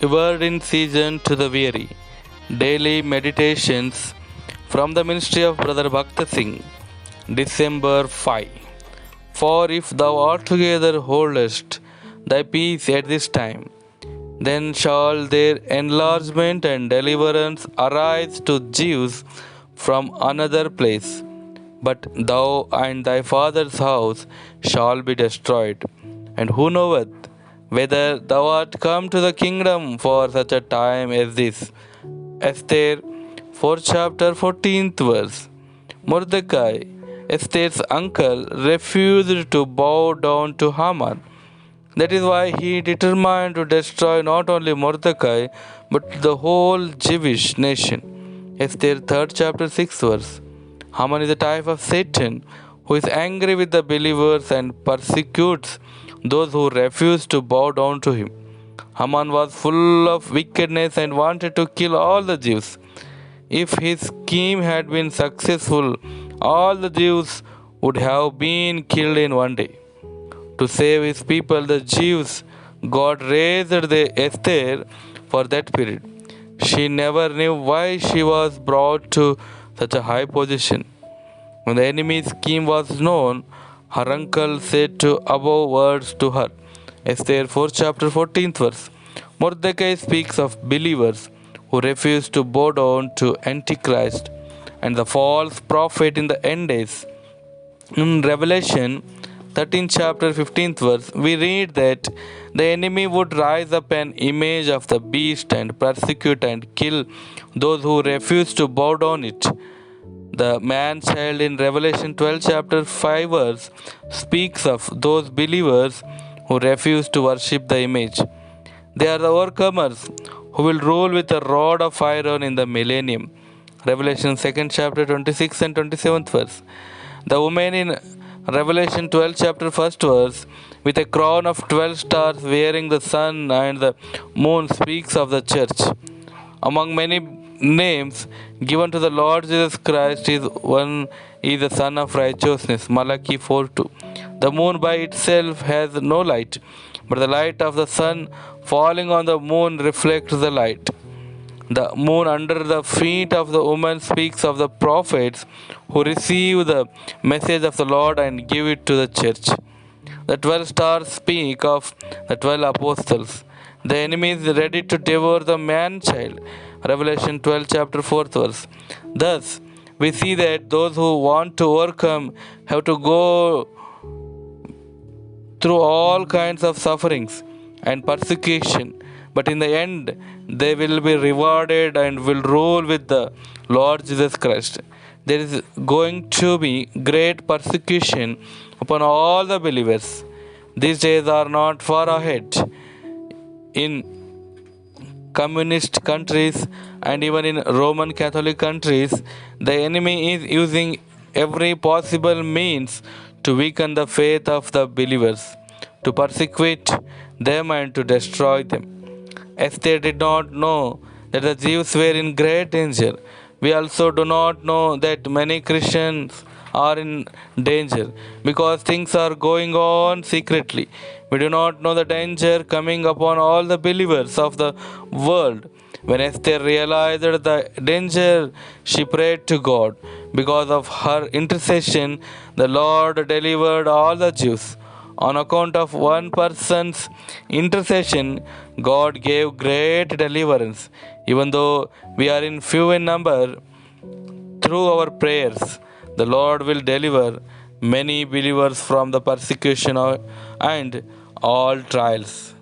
A word in season to the weary. Daily meditations from the ministry of Brother Bakht Singh, December 5. For if thou altogether holdest thy peace at this time, then shall their enlargement and deliverance arise to Jews from another place. But thou and thy father's house shall be destroyed. And who knoweth whether thou art come to the kingdom for such a time as this? Esther 4th chapter 14th verse. Mordecai, Esther's uncle, refused to bow down to Haman. That is why he determined to destroy not only Mordecai but the whole Jewish nation. Esther 3rd chapter 6th verse. Haman is a type of Satan who is angry with the believers and persecutes those who refuse to bow down to him. Haman was full of wickedness and wanted to kill all the Jews. If his scheme had been successful, all the Jews would have been killed in one day. To save his people, the Jews, God raised the Esther for that period. She never knew why she was brought to such a high position. When the enemy's scheme was known, her uncle said two above words to her. Esther 4th chapter 14th verse. Mordecai speaks of believers who refuse to bow down to Antichrist and the false prophet in the end days. In Revelation 13th chapter 15th verse, we read that the enemy would rise up an image of the beast and persecute and kill those who refuse to bow down it. The man-child in Revelation 12 chapter 5 verse speaks of those believers who refuse to worship the image. They are the overcomers who will rule with a rod of iron in the millennium. Revelation 2nd chapter 26 and 27th verse. The woman in Revelation 12 chapter 1st verse with a crown of 12 stars wearing the sun and the moon speaks of the church. Among many names given to the Lord Jesus Christ is the Son of Righteousness, Malachi 4:2. The moon by itself has no light, but the light of the sun falling on the moon reflects the light. The moon under the feet of the woman speaks of the prophets who receive the message of the Lord and give it to the church. The 12 stars speak of the 12 apostles. The enemy is ready to devour the man-child. Revelation 12 chapter 4th verse. Thus, we see that those who want to overcome have to go through all kinds of sufferings and persecution, but in the end, they will be rewarded and will rule with the Lord Jesus Christ. There is going to be great persecution upon all the believers. These days are not far ahead. In communist countries and even in Roman Catholic countries, the enemy is using every possible means to weaken the faith of the believers, to persecute them and to destroy them. Esther did not know that the Jews were in great danger. We also do not know that many Christians are in danger because things are going on secretly. We do not know the danger coming upon all the believers of the world. When Esther realized the danger, she prayed to God. Because of her intercession, the Lord delivered all the Jews. On account of one person's intercession, God gave great deliverance. Even though we are in few in number, through our prayers, the Lord will deliver many believers from the persecution and all trials.